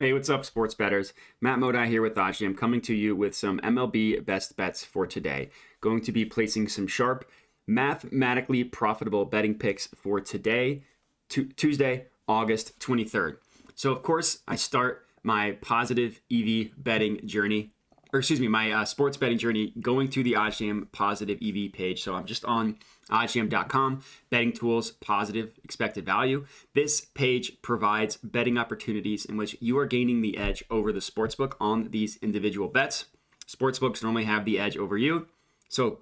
Hey, what's up, sports bettors? Matt Modi here with OddsJam, coming to you with some MLB best bets for today. Going to be placing some sharp, mathematically profitable betting picks for today, Tuesday, August 23rd. So, of course, I start my positive EV betting journey, my sports betting journey going to the OddsJam Positive EV page. So I'm just on oddsjam.com, betting tools, positive expected value. This page provides betting opportunities in which you are gaining the edge over the sportsbook on these individual bets. Sportsbooks normally have the edge over you. So,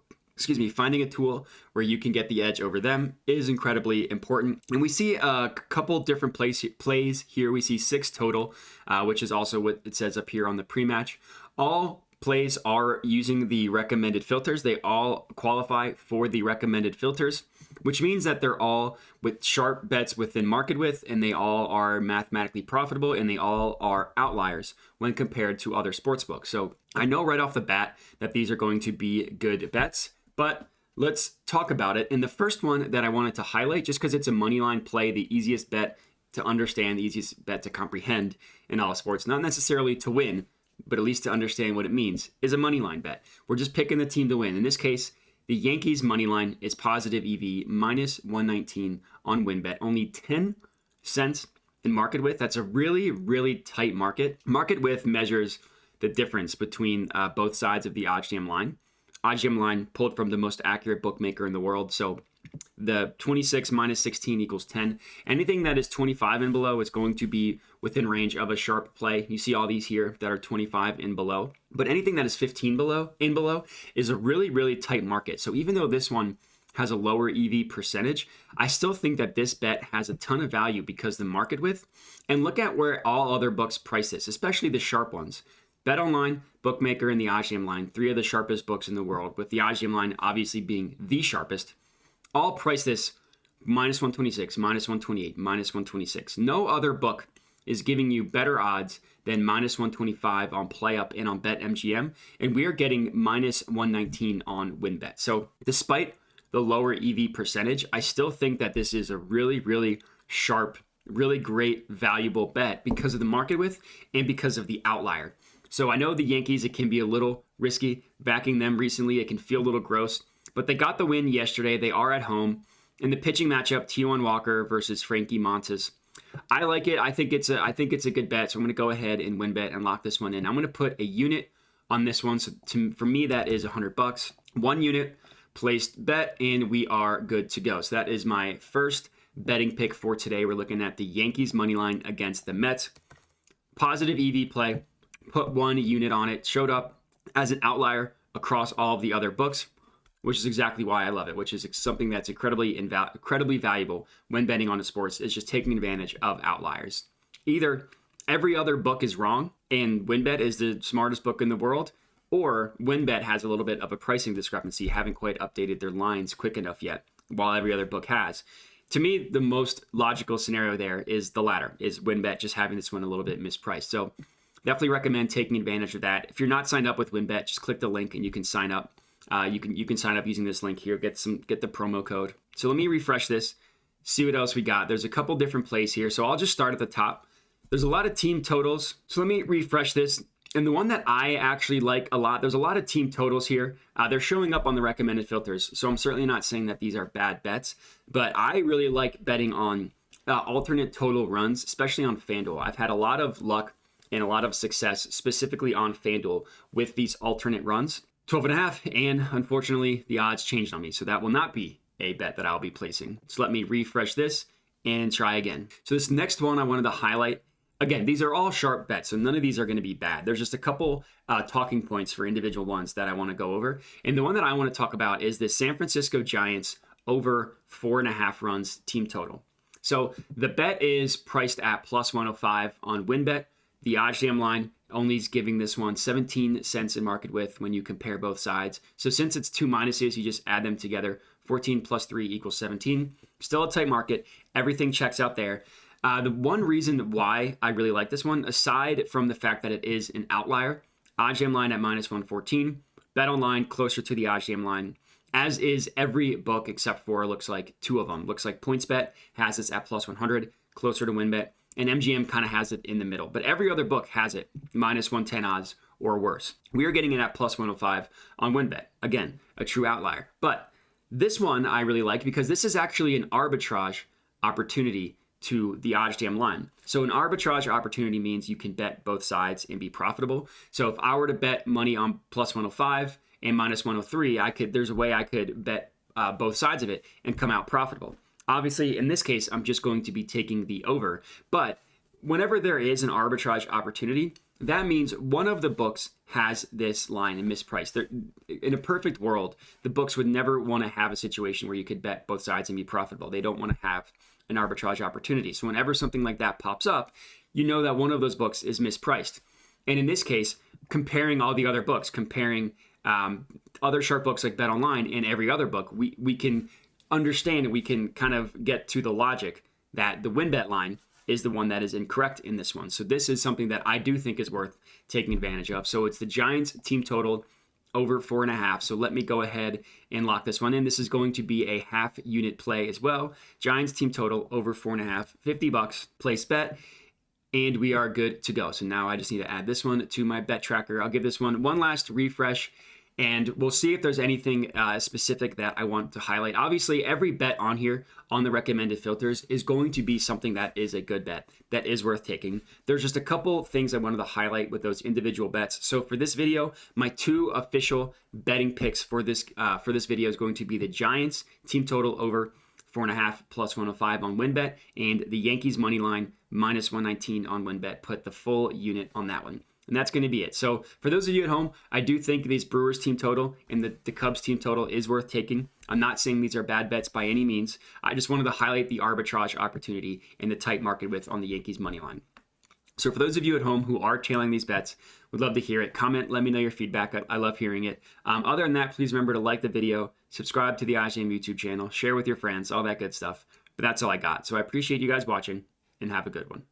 finding a tool where you can get the edge over them is incredibly important. And we see a couple different plays here. We see 6 total, which is also what it says up here on the pre-match. All plays are using the recommended filters. They all qualify for the recommended filters, which means that they're all with sharp bets within market width, and they all are mathematically profitable, and they all are outliers when compared to other sportsbooks. So I know right off the bat that these are going to be good bets, but let's talk about it. And the first one that I wanted to highlight, just because it's a Moneyline play, the easiest bet to understand, the easiest bet to comprehend in all sports, not necessarily to win, but at least to understand what it means, is a Moneyline bet. We're just picking the team to win. In this case, the Yankees Moneyline is positive EV, minus 119 on WinBet. Only 10 cents in market width. That's a really, really tight market. Market width measures the difference between both sides of the OddsJam line. OddsJam line pulled from the most accurate bookmaker in the world. So the 26 minus 16 equals 10. Anything that is 25 and below is going to be within range of a sharp play. You see all these here that are 25 and below. But anything that is 15 below is a really, really tight market. So even though this one has a lower EV percentage, I still think that this bet has a ton of value because the market width. And look at where all other books price this, especially the sharp ones. BetOnline, bookmaker, and the OddsJam line, 3 of the sharpest books in the world, with the OddsJam line obviously being the sharpest, all price this minus 126, minus 128, minus 126. No other book is giving you better odds than minus 125 on PlayUp and on BetMGM, and we are getting minus 119 on WinBet. So despite the lower EV percentage, I still think that this is a really, really sharp, really great, valuable bet because of the market width and because of the outlier. So I know the Yankees, it can be a little risky backing them recently. It can feel a little gross, but they got the win yesterday. They are at home. In the pitching matchup, Taijuan Walker versus Frankie Montas. I like it. I think it's a good bet. So I'm going to go ahead and WinBet and lock this one in. I'm going to put a unit on this one. So for me, that is $100. 1 unit placed bet, and we are good to go. So that is my first betting pick for today. We're looking at the Yankees money line against the Mets. Positive EV play. Put 1 unit on it. Showed up as an outlier across all of the other books, which is exactly why I love it, which is something that's incredibly valuable when betting on a sports, is just taking advantage of outliers. Either every other book is wrong and WinBet is the smartest book in the world, or WinBet has a little bit of a pricing discrepancy, haven't quite updated their lines quick enough yet, while every other book has. To me, the most logical scenario there is the latter, is WinBet just having this one a little bit mispriced. So definitely recommend taking advantage of that. If you're not signed up with WinBet, just click the link and you can sign up. You can sign up using this link here, get the promo code. So let me refresh this, see what else we got. There's a couple different plays here. So I'll just start at the top. There's a lot of team totals. So let me refresh this. And the one that I actually like a lot, there's a lot of team totals here. They're showing up on the recommended filters. So I'm certainly not saying that these are bad bets, but I really like betting on alternate total runs, especially on FanDuel. I've had a lot of luck and a lot of success specifically on FanDuel with these alternate runs. 12.5, and unfortunately the odds changed on me, so that will not be a bet that I'll be placing. So let me refresh this and try again. So this next one I wanted to highlight, again, these are all sharp bets, so none of these are going to be bad. There's just a couple talking points for individual ones that I want to go over, and the one that I want to talk about is the San Francisco Giants over 4.5 runs team total. So the bet is priced at plus 105 on WinBet. The OddsJam line only is giving this one 17 cents in market width when you compare both sides. So since it's 2 minuses, you just add them together. 14 plus 3 equals 17. Still a tight market. Everything checks out there. The one reason why I really like this one, aside from the fact that it is an outlier, OddsJam line at minus 114, BetOnline closer to the OddsJam line, as is every book except for, looks like 2 of them. Looks like PointsBet has this at plus 100, closer to WinBet, and MGM kind of has it in the middle. But every other book has it minus 110 odds or worse. We are getting it at plus 105 on WinBet. Again, a true outlier. But this one I really like because this is actually an arbitrage opportunity to the OddsJam line. So an arbitrage opportunity means you can bet both sides and be profitable. So if I were to bet money on plus 105 and minus 103, there's a way I could bet both sides of it and come out profitable. Obviously, in this case, I'm just going to be taking the over. But whenever there is an arbitrage opportunity, that means one of the books has this line and mispriced. In a perfect world, the books would never want to have a situation where you could bet both sides and be profitable. They don't want to have an arbitrage opportunity. So whenever something like that pops up, you know that one of those books is mispriced. And in this case, comparing all the other books, comparing other sharp books like BetOnline and every other book, we can understand and we can kind of get to the logic that the WinBet line is the one that is incorrect in this one. So this is something that I do think is worth taking advantage of. So it's the Giants team total over 4.5. So let me go ahead and lock this one in. This is going to be a half unit play as well. Giants team total over 4.5, $50, place bet, and we are good to go. So now I just need to add this one to my bet tracker. I'll give this one last refresh, and we'll see if there's anything specific that I want to highlight. Obviously, every bet on here on the recommended filters is going to be something that is a good bet, that is worth taking. There's just a couple things I wanted to highlight with those individual bets. So for this video, my 2 official betting picks for this video is going to be the Giants team total over 4.5 plus 105 on WinBet, and the Yankees money line minus 119 on WinBet. Put the full unit on that one. And that's going to be it. So for those of you at home, I do think these Brewers team total and the Cubs team total is worth taking. I'm not saying these are bad bets by any means. I just wanted to highlight the arbitrage opportunity and the tight market width on the Yankees money line. So for those of you at home who are tailing these bets, would love to hear it. Comment, let me know your feedback. I love hearing it. Other than that, please remember to like the video, subscribe to the OddsJam YouTube channel, share with your friends, all that good stuff. But that's all I got. So I appreciate you guys watching, and have a good one.